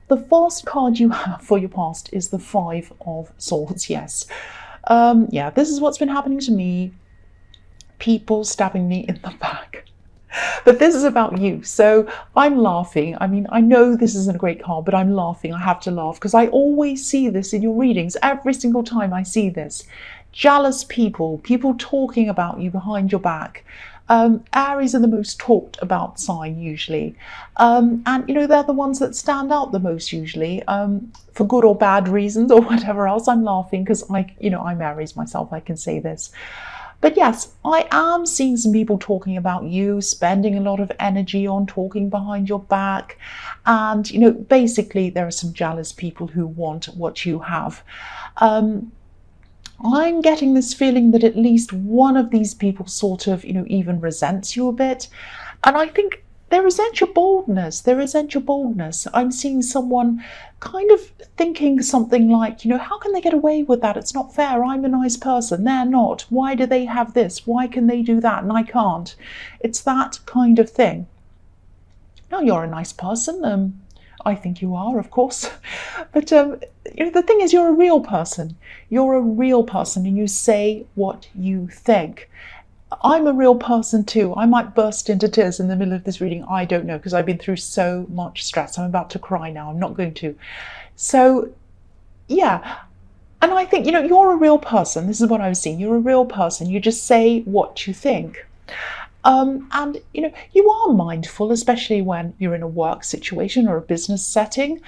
The first card you have for your past is the Five of Swords, yes. Yeah, this is what's been happening to me. People stabbing me in the back. But this is about you. So I'm laughing. I mean, I know this isn't a great card, but I'm laughing. I have to laugh because I always see this in your readings. Every single time I see this. Jealous people, people talking about you behind your back. Aries are the most talked about sign usually. And, you know, they're the ones that stand out the most usually, for good or bad reasons or whatever else. I'm laughing because I'm Aries myself. I can say this. But yes, I am seeing some people talking about you, spending a lot of energy on talking behind your back. And, you know, basically there are some jealous people who want what you have. I'm getting this feeling that at least one of these people sort of, you know, even resents you a bit. And I think they resent your boldness. They resent your boldness. I'm seeing someone kind of thinking something like, you know, how can they get away with that? It's not fair. I'm a nice person. They're not. Why do they have this? Why can they do that and I can't? It's that kind of thing. Now, you're a nice person. I think you are, of course. But you know, the thing is, you're a real person. You're a real person and you say what you think. I'm a real person too. I might burst into tears in the middle of this reading. I don't know, because I've been through so much stress. I'm about to cry now. I'm not going to. So, yeah. And I think, you know, you're a real person. This is what I was seeing. You're a real person. You just say what you think. And, you know, you are mindful, especially when you're in a work situation or a business setting.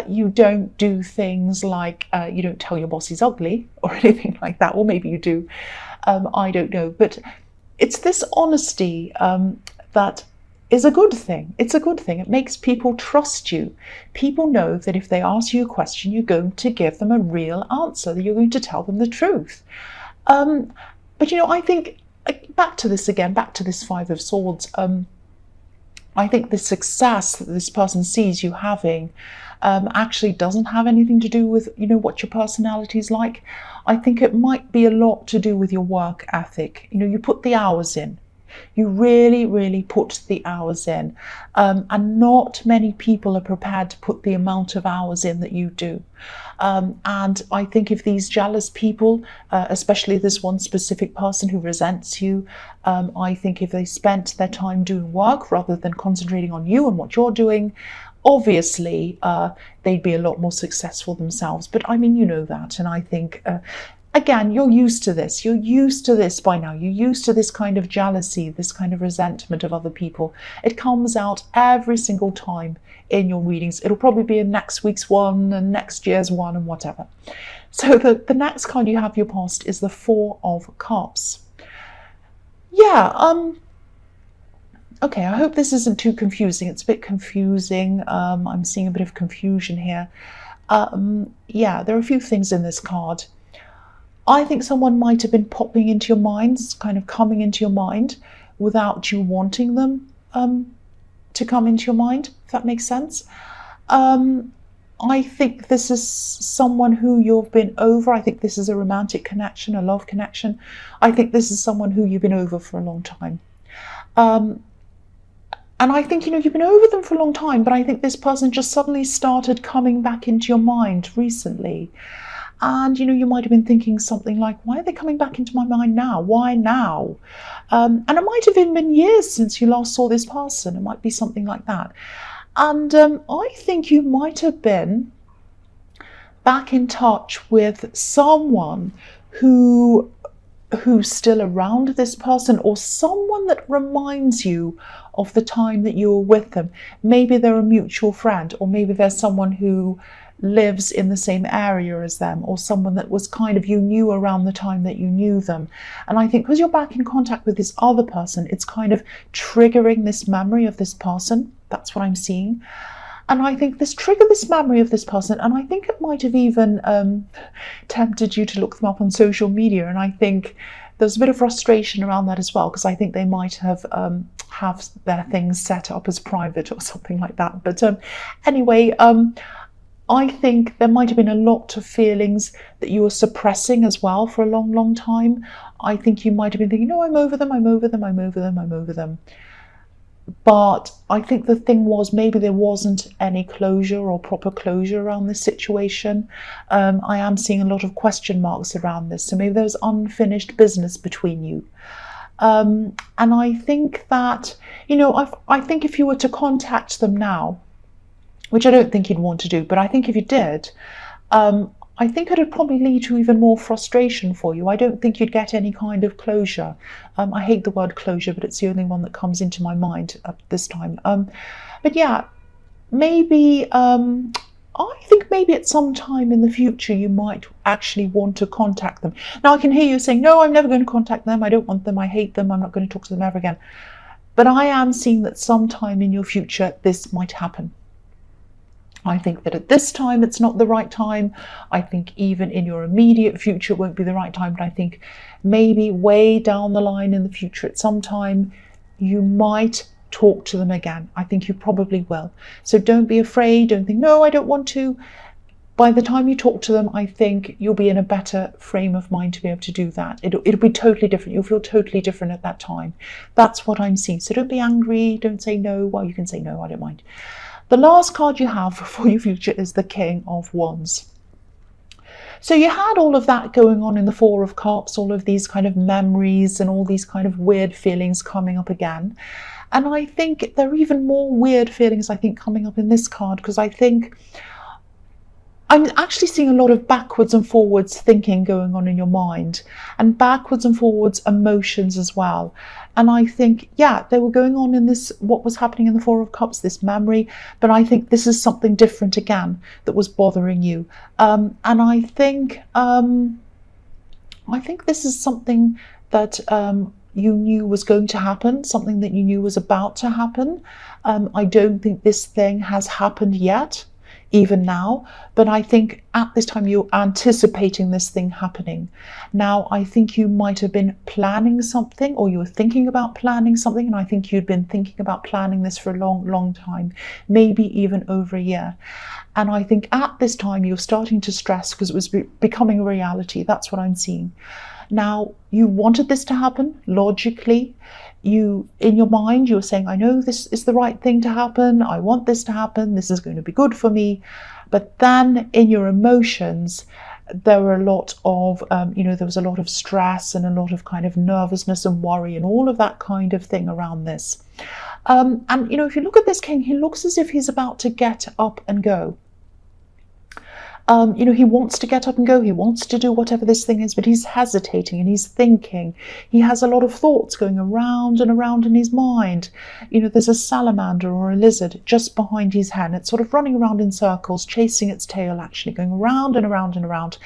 You don't do things like, you don't tell your boss he's ugly or anything like that. Or maybe you do. I don't know. But it's this honesty that is a good thing. It's a good thing. It makes people trust you. People know that if they ask you a question, you're going to give them a real answer, that you're going to tell them the truth. But, you know, I think, back to this again, back to this Five of Swords, I think the success that this person sees you having actually doesn't have anything to do with, you know, what your personality is like. I think it might be a lot to do with your work ethic. You know, you put the hours in. You really, really put the hours in. And not many people are prepared to put the amount of hours in that you do. And I think if these jealous people, especially this one specific person who resents you, I think if they spent their time doing work rather than concentrating on you and what you're doing, obviously they'd be a lot more successful themselves. But I mean, you know that. And I think, again, you're used to this. You're used to this by now. You're used to this kind of jealousy, this kind of resentment of other people. It comes out every single time in your readings. It'll probably be in next week's one and next year's one and whatever. So the next card you have your past is the Four of Cups. Yeah, okay, I hope this isn't too confusing. It's a bit confusing. I'm seeing a bit of confusion here. Yeah, there are a few things in this card. I think someone might have been popping into your mind, kind of coming into your mind without you wanting them to come into your mind, if that makes sense. I think this is someone who you've been over. I think this is a romantic connection, a love connection. I think this is someone who you've been over for a long time. And I think, you know, you've been over them for a long time, but I think this person just suddenly started coming back into your mind recently. And, you know, you might have been thinking something like, why are they coming back into my mind now? Why now? And it might have even been years since you last saw this person. It might be something like that. And I think you might have been back in touch with someone who's still around this person, or someone that reminds you of the time that you were with them. Maybe they're a mutual friend, or maybe there's someone who lives in the same area as them, or someone that was kind of you knew around the time that you knew them. And I think because you're back in contact with this other person, it's kind of triggering this memory of this person. That's what I'm seeing. And I think this triggered this memory of this person, and I think it might have even tempted you to look them up on social media. And I think there's a bit of frustration around that as well, because I think they might have their things set up as private or something like that. But anyway, I think there might have been a lot of feelings that you were suppressing as well for a long, long time. I think you might have been thinking, no, I'm over them, I'm over them, I'm over them, I'm over them. But I think the thing was, maybe there wasn't any closure or proper closure around this situation. I am seeing a lot of question marks around this. So maybe there's unfinished business between you. And I think that, I think if you were to contact them now, which I don't think you'd want to do, but I think if you did, I think it would probably lead to even more frustration for you. I don't think you'd get any kind of closure. I hate the word closure, but it's the only one that comes into my mind at this time. But yeah, maybe, I think maybe at some time in the future you might actually want to contact them. Now, I can hear you saying, no, I'm never going to contact them. I don't want them. I hate them. I'm not going to talk to them ever again. But I am seeing that sometime in your future this might happen. I think that at this time it's not the right time. I think even in your immediate future it won't be the right time. But I think maybe way down the line in the future at some time you might talk to them again. I think you probably will. So don't be afraid. Don't think, no, I don't want to. By the time you talk to them, I think you'll be in a better frame of mind to be able to do that. It'll be totally different. You'll feel totally different at that time. That's what I'm seeing. So don't be angry. Don't say no. Well, you can say no. I don't mind. The last card you have for your future is the King of Wands. So you had all of that going on in the Four of Cups, all of these kind of memories and all these kind of weird feelings coming up again. And I think there are even more weird feelings, I think, coming up in this card, because I think I'm actually seeing a lot of backwards and forwards thinking going on in your mind, and backwards and forwards emotions as well. And I think, yeah, they were going on in this, what was happening in the Four of Cups, this memory, but I think this is something different again that was bothering you. And I think this is something that you knew was going to happen, something that you knew was about to happen. I don't think this thing has happened yet, even now, but I think at this time you're anticipating this thing happening. Now, I think you might have been planning something, or you were thinking about planning something, and I think you'd been thinking about planning this for a long time, maybe even over a year. And I think at this time you're starting to stress because it was becoming a reality. That's what I'm seeing. Now, you wanted this to happen logically. You, in your mind, you were saying, I know this is the right thing to happen. I want this to happen. This is going to be good for me. But then in your emotions, there were a lot of, there was a lot of stress and a lot of kind of nervousness and worry and all of that kind of thing around this. And, if you look at this king, he looks as if he's about to get up and go. He wants to get up and go. He wants to do whatever this thing is, but he's hesitating and he's thinking. He has a lot of thoughts going around and around in his mind. There's a salamander or a lizard just behind his head. It's sort of running around in circles, chasing its tail, actually going around and around and around.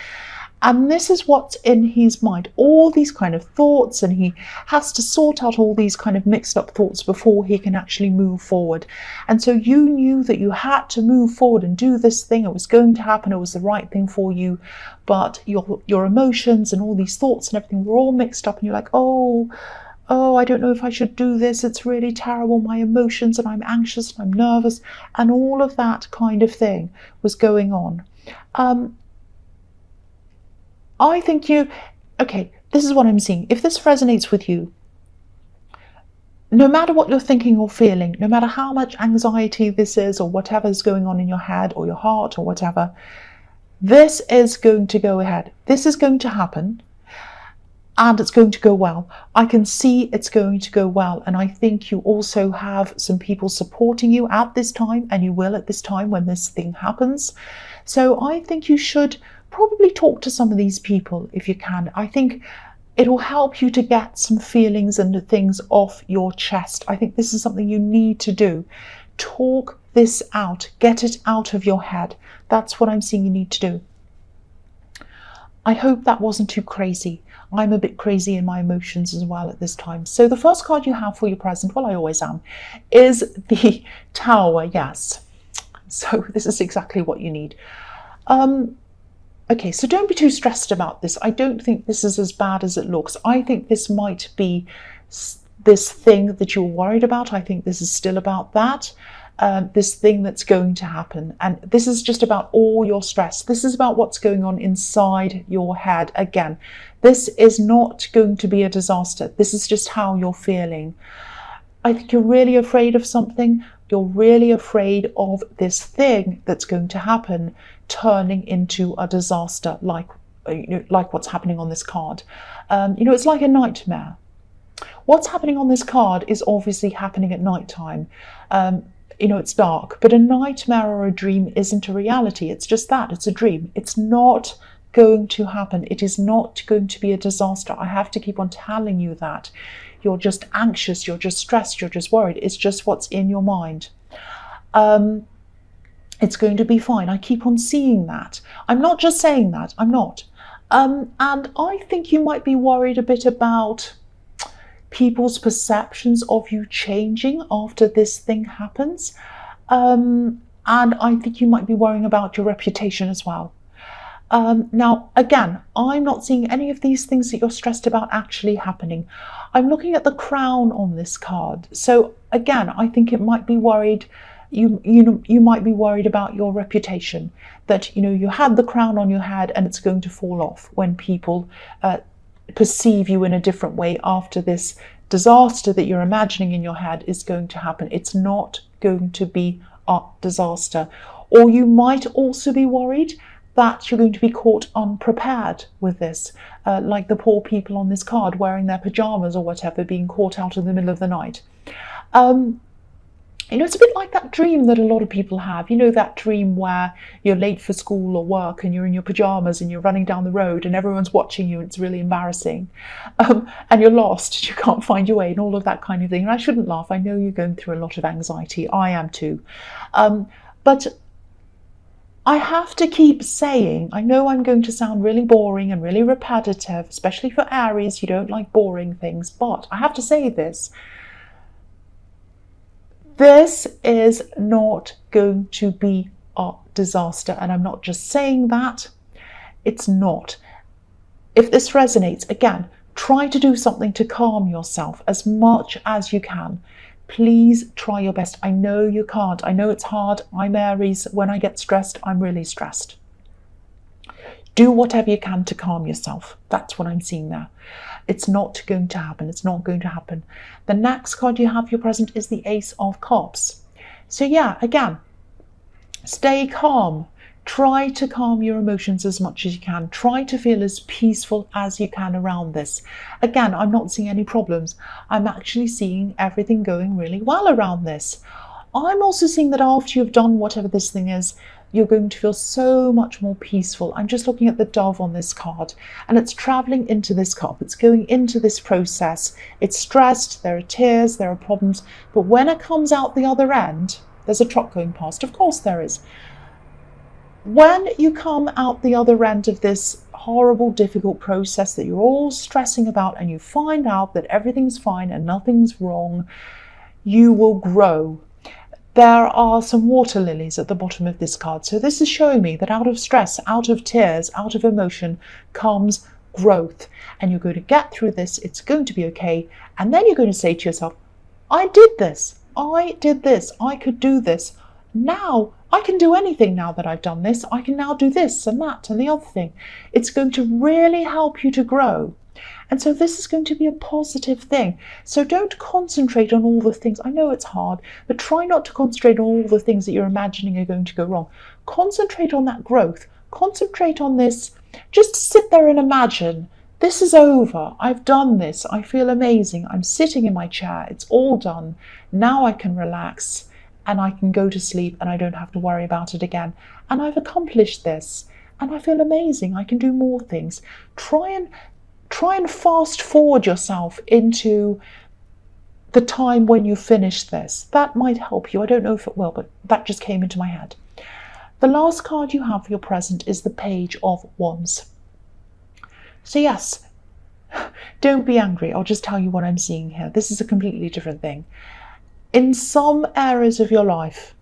And this is what's in his mind, all these kind of thoughts, and he has to sort out all these kind of mixed up thoughts before he can actually move forward. And so you knew that you had to move forward and do this thing. It was going to happen. It was the right thing for you. But your emotions and all these thoughts and everything were all mixed up, and you're like, oh, I don't know if I should do this. It's really terrible. My emotions, and I'm anxious and I'm nervous, and all of that kind of thing was going on. I think this is what I'm seeing. If this resonates with you, no matter what you're thinking or feeling, no matter how much anxiety this is or whatever's going on in your head or your heart or whatever, this is going to go ahead. This is going to happen, and it's going to go well. I can see it's going to go well. And I think you also have some people supporting you at this time, and you will at this time when this thing happens. So I think you should probably talk to some of these people if you can. I think it will help you to get some feelings and things off your chest. I think this is something you need to do. Talk this out. Get it out of your head. That's what I'm seeing you need to do. I hope that wasn't too crazy. I'm a bit crazy in my emotions as well at this time. So the first card you have for your present, well, I always am, is the Tower. Yes. So this is exactly what you need. Okay, so don't be too stressed about this. I don't think this is as bad as it looks. I think this might be this thing that you're worried about. I think this is still about that, this thing that's going to happen. And this is just about all your stress. This is about what's going on inside your head. Again, this is not going to be a disaster. This is just how you're feeling. I think you're really afraid of something. You're really afraid of this thing that's going to happen turning into a disaster, like what's happening on this card. It's like a nightmare. What's happening on this card is obviously happening at night time. It's dark, but a nightmare or a dream isn't a reality. It's just that, it's a dream. It's not going to happen. It is not going to be a disaster. I have to keep on telling you that. You're just anxious, you're just stressed, you're just worried. It's just what's in your mind. It's going to be fine. I keep on seeing that. I'm not just saying that, I'm not. And I think you might be worried a bit about people's perceptions of you changing after this thing happens. And I think you might be worrying about your reputation as well. Now, again, I'm not seeing any of these things that you're stressed about actually happening. I'm looking at the crown on this card. So again, I think it might be worried. You might be worried about your reputation, that you had the crown on your head and it's going to fall off when people perceive you in a different way after this disaster that you're imagining in your head is going to happen. It's not going to be a disaster. Or you might also be worried that you're going to be caught unprepared with this, like the poor people on this card wearing their pajamas or whatever, being caught out in the middle of the night. It's a bit like that dream that a lot of people have. That dream where you're late for school or work and you're in your pajamas and you're running down the road and everyone's watching you and it's really embarrassing. And you're lost, you can't find your way and all of that kind of thing. And I shouldn't laugh. I know you're going through a lot of anxiety. I am too. But I have to keep saying, I know I'm going to sound really boring and really repetitive, especially for Aries. You don't like boring things, but I have to say this. This is not going to be a disaster, and I'm not just saying that. It's not. If this resonates, again, try to do something to calm yourself as much as you can. Please try your best. I know you can't. I know it's hard. I'm Aries. When I get stressed, I'm really stressed. Do whatever you can to calm yourself. That's what I'm seeing there. It's not going to happen. It's not going to happen. The next card you have, your present, is the Ace of Cups. So yeah, again, stay calm. Try to calm your emotions as much as you can. Try to feel as peaceful as you can around this. Again, I'm not seeing any problems. I'm actually seeing everything going really well around this. I'm also seeing that after you've done whatever this thing is, you're going to feel so much more peaceful. I'm just looking at the dove on this card and it's traveling into this cup. It's going into this process. It's stressed, there are tears, there are problems. But when it comes out the other end, there's a truck going past. Of course there is. When you come out the other end of this horrible, difficult process that you're all stressing about and you find out that everything's fine and nothing's wrong, you will grow. There are some water lilies at the bottom of this card. So this is showing me that out of stress, out of tears, out of emotion comes growth. And you're going to get through this. It's going to be okay. And then you're going to say to yourself, I did this. I did this. I could do this. Now I can do anything now that I've done this. I can now do this and that and the other thing. It's going to really help you to grow. And so this is going to be a positive thing. So don't concentrate on all the things. I know it's hard, but try not to concentrate on all the things that you're imagining are going to go wrong. Concentrate on that growth. Concentrate on this. Just sit there and imagine, this is over. I've done this. I feel amazing. I'm sitting in my chair. It's all done. Now I can relax and I can go to sleep and I don't have to worry about it again. And I've accomplished this and I feel amazing. I can do more things. Try and fast forward yourself into the time when you finish this. That might help you. I don't know if it will, but that just came into my head. The last card you have for your present is the Page of Wands. So yes, don't be angry. I'll just tell you what I'm seeing here. This is a completely different thing. In some areas of your life,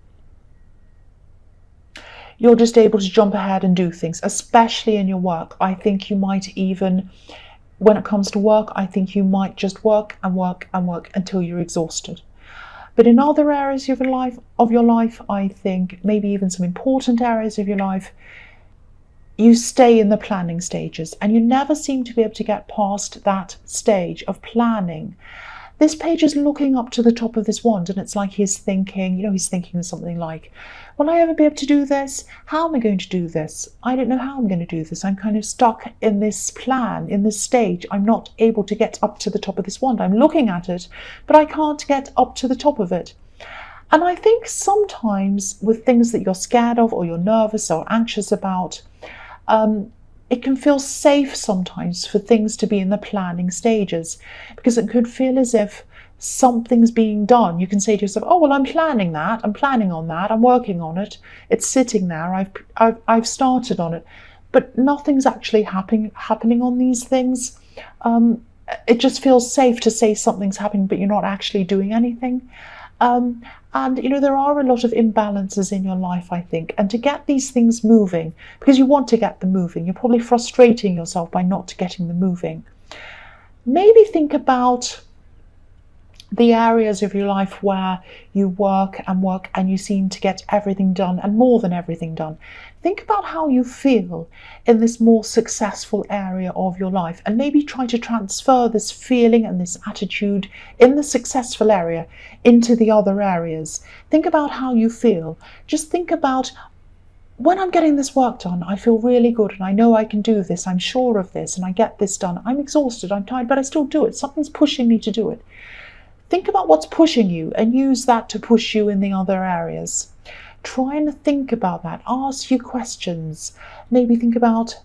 you're just able to jump ahead and do things, especially in your work. I think you might even, when it comes to work, I think you might just work and work and work until you're exhausted. But in other areas of your life, I think maybe even some important areas of your life, you stay in the planning stages and you never seem to be able to get past that stage of planning. This page is looking up to the top of this wand, and it's like he's thinking, he's thinking something like, will I ever be able to do this? How am I going to do this? I don't know how I'm going to do this. I'm kind of stuck in this plan, in this stage. I'm not able to get up to the top of this wand. I'm looking at it, but I can't get up to the top of it. And I think sometimes with things that you're scared of or you're nervous or anxious about, it can feel safe sometimes for things to be in the planning stages, because it could feel as if something's being done. You can say to yourself, oh, well, I'm planning that, I'm planning on that, I'm working on it, it's sitting there, I've started on it, but nothing's actually happening on these things. It just feels safe to say something's happening, but you're not actually doing anything. And there are a lot of imbalances in your life, I think, and to get these things moving, because you want to get them moving, you're probably frustrating yourself by not getting them moving. Maybe think about the areas of your life where you work and you seem to get everything done and more than everything done. Think about how you feel in this more successful area of your life, and maybe try to transfer this feeling and this attitude in the successful area into the other areas. Think about how you feel. Just think about, when I'm getting this work done, I feel really good and I know I can do this, I'm sure of this, and I get this done. I'm exhausted, I'm tired, but I still do it. Something's pushing me to do it. Think about what's pushing you and use that to push you in the other areas. Try and think about that. Ask you questions. Maybe think about,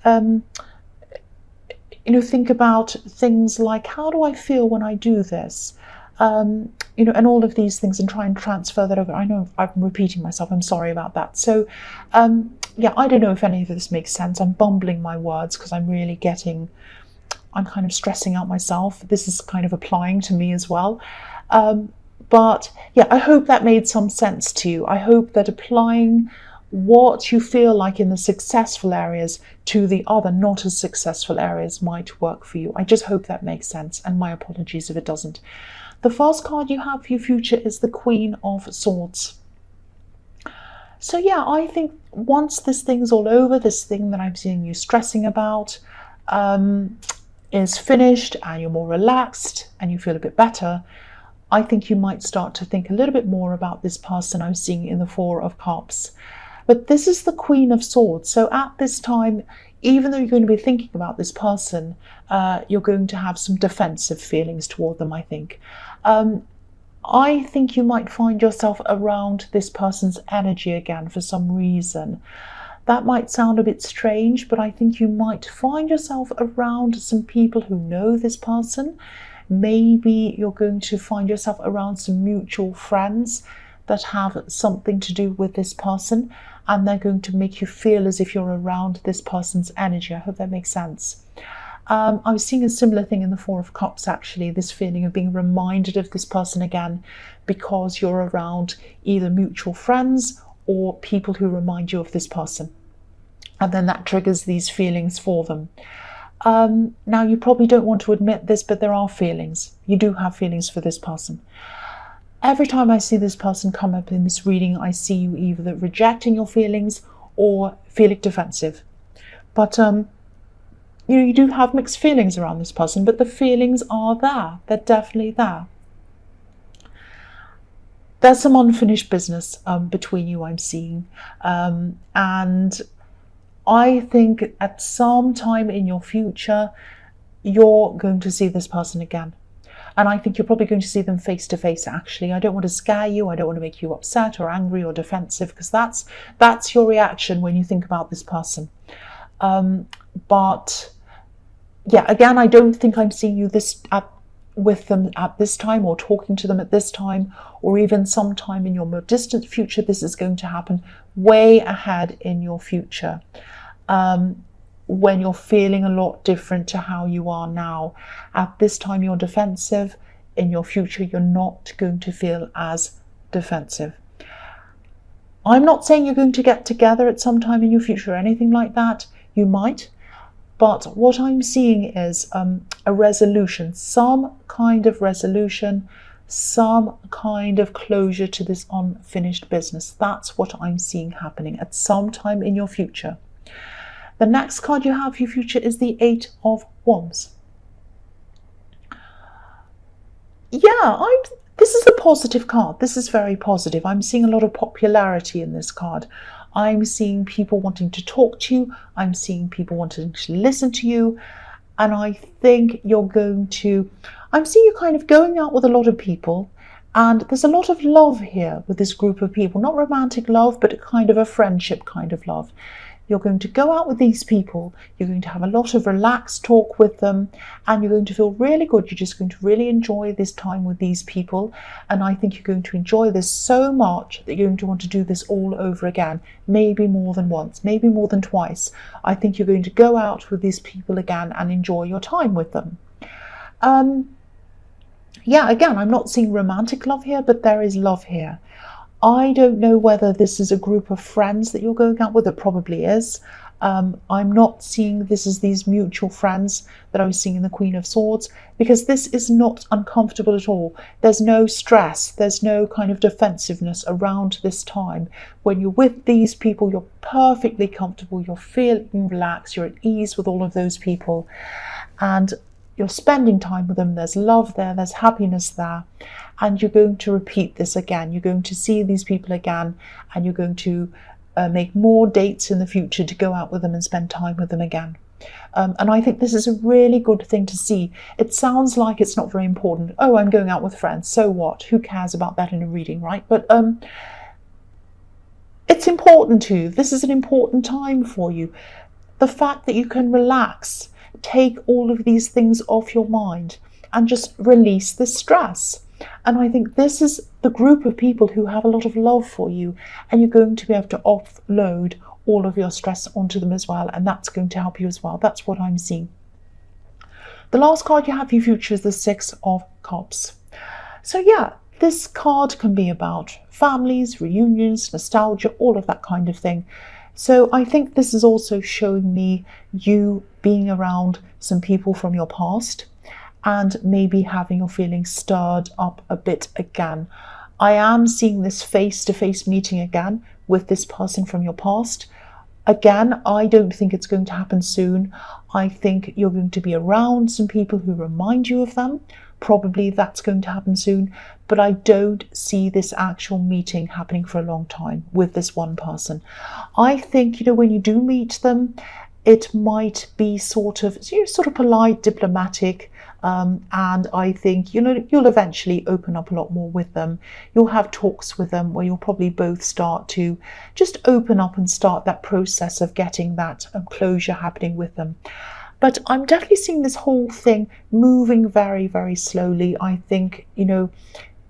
think about things like, how do I feel when I do this? And all of these things, and try and transfer that over. I know I'm repeating myself. I'm sorry about that. So, I don't know if any of this makes sense. I'm bumbling my words because I'm kind of stressing out myself. This is kind of applying to me as well. But I hope that made some sense to you. I hope that applying what you feel like in the successful areas to the other not as successful areas might work for you. I just hope that makes sense, and my apologies if it doesn't. The first card you have for your future is the Queen of Swords. So I think once this thing's all over, this thing that I'm seeing you stressing about is finished and you're more relaxed and you feel a bit better, I think you might start to think a little bit more about this person I'm seeing in the Four of Cups. But this is the Queen of Swords. So at this time, even though you're going to be thinking about this person, you're going to have some defensive feelings toward them, I think. I think you might find yourself around this person's energy again for some reason. That might sound a bit strange, but I think you might find yourself around some people who know this person. Maybe you're going to find yourself around some mutual friends that have something to do with this person, and they're going to make you feel as if you're around this person's energy. I hope that makes sense. I was seeing a similar thing in the Four of Cups, actually, this feeling of being reminded of this person again because you're around either mutual friends or people who remind you of this person. And then that triggers these feelings for them. Now, you probably don't want to admit this, but there are feelings. You do have feelings for this person. Every time I see this person come up in this reading, I see you either rejecting your feelings or feeling defensive. But, you do have mixed feelings around this person, but the feelings are there. They're definitely there. There's some unfinished business between you, I'm seeing. And I think at some time in your future, you're going to see this person again. And I think you're probably going to see them face to face, actually. I don't want to scare you. I don't want to make you upset or angry or defensive, because that's your reaction when you think about this person. But again, I don't think I'm seeing you with them at this time, or talking to them at this time, or even sometime in your more distant future. This is going to happen way ahead in your future, when you're feeling a lot different to how you are now. At this time, you're defensive. In your future, you're not going to feel as defensive. I'm not saying you're going to get together at some time in your future or anything like that. You might. But what I'm seeing is a resolution, some kind of resolution, some kind of closure to this unfinished business. That's what I'm seeing happening at some time in your future. The next card you have for your future is the Eight of Wands. Yeah, this is a positive card. This is very positive. I'm seeing a lot of popularity in this card. I'm seeing people wanting to talk to you. I'm seeing people wanting to listen to you. And I think I'm seeing you kind of going out with a lot of people. And there's a lot of love here with this group of people. Not romantic love, but kind of a friendship kind of love. You're going to go out with these people, you're going to have a lot of relaxed talk with them, and you're going to feel really good. You're just going to really enjoy this time with these people. And I think you're going to enjoy this so much that you're going to want to do this all over again, maybe more than once, maybe more than twice. I think you're going to go out with these people again and enjoy your time with them. Yeah, again, I'm not seeing romantic love here, but there is love here. I don't know whether this is a group of friends that you're going out with. It probably is. I'm not seeing this as these mutual friends that I was seeing in the Queen of Swords, because this is not uncomfortable at all. There's no stress. There's no kind of defensiveness around this time. When you're with these people, you're perfectly comfortable. You're feeling relaxed. You're at ease with all of those people. And you're spending time with them. There's love there. There's happiness there. And you're going to repeat this again. You're going to see these people again, and you're going to make more dates in the future to go out with them and spend time with them again. And I think this is a really good thing to see. It sounds like it's not very important. Oh, I'm going out with friends. So what? Who cares about that in a reading, right? But it's important to you. This is an important time for you. The fact that you can relax, take all of these things off your mind and just release the stress. And I think this is the group of people who have a lot of love for you, and you're going to be able to offload all of your stress onto them as well, and that's going to help you as well. That's what I'm seeing. The last card you have for your future is the Six of Cups. So yeah, this card can be about families, reunions, nostalgia, all of that kind of thing. So I think this is also showing me you being around some people from your past and maybe having your feelings stirred up a bit again. I am seeing this face-to-face meeting again with this person from your past. Again, I don't think it's going to happen soon. I think you're going to be around some people who remind you of them. Probably that's going to happen soon, but I don't see this actual meeting happening for a long time with this one person. I think, when you do meet them, it might be sort of polite, diplomatic, and I think you'll eventually open up a lot more with them. You'll have talks with them where you'll probably both start to just open up and start that process of getting that closure happening with them. But I'm definitely seeing this whole thing moving very, very slowly. I think,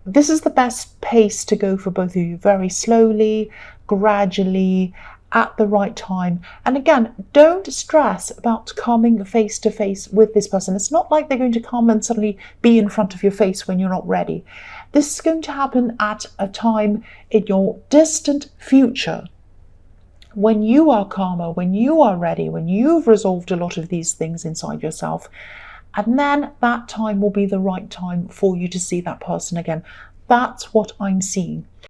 this is the best pace to go for both of you. Very slowly, gradually, at the right time. And again, don't stress about coming face to face with this person. It's not like they're going to come and suddenly be in front of your face when you're not ready. This is going to happen at a time in your distant future, when you are calmer, when you are ready, when you've resolved a lot of these things inside yourself. And then that time will be the right time for you to see that person again. That's what I'm seeing.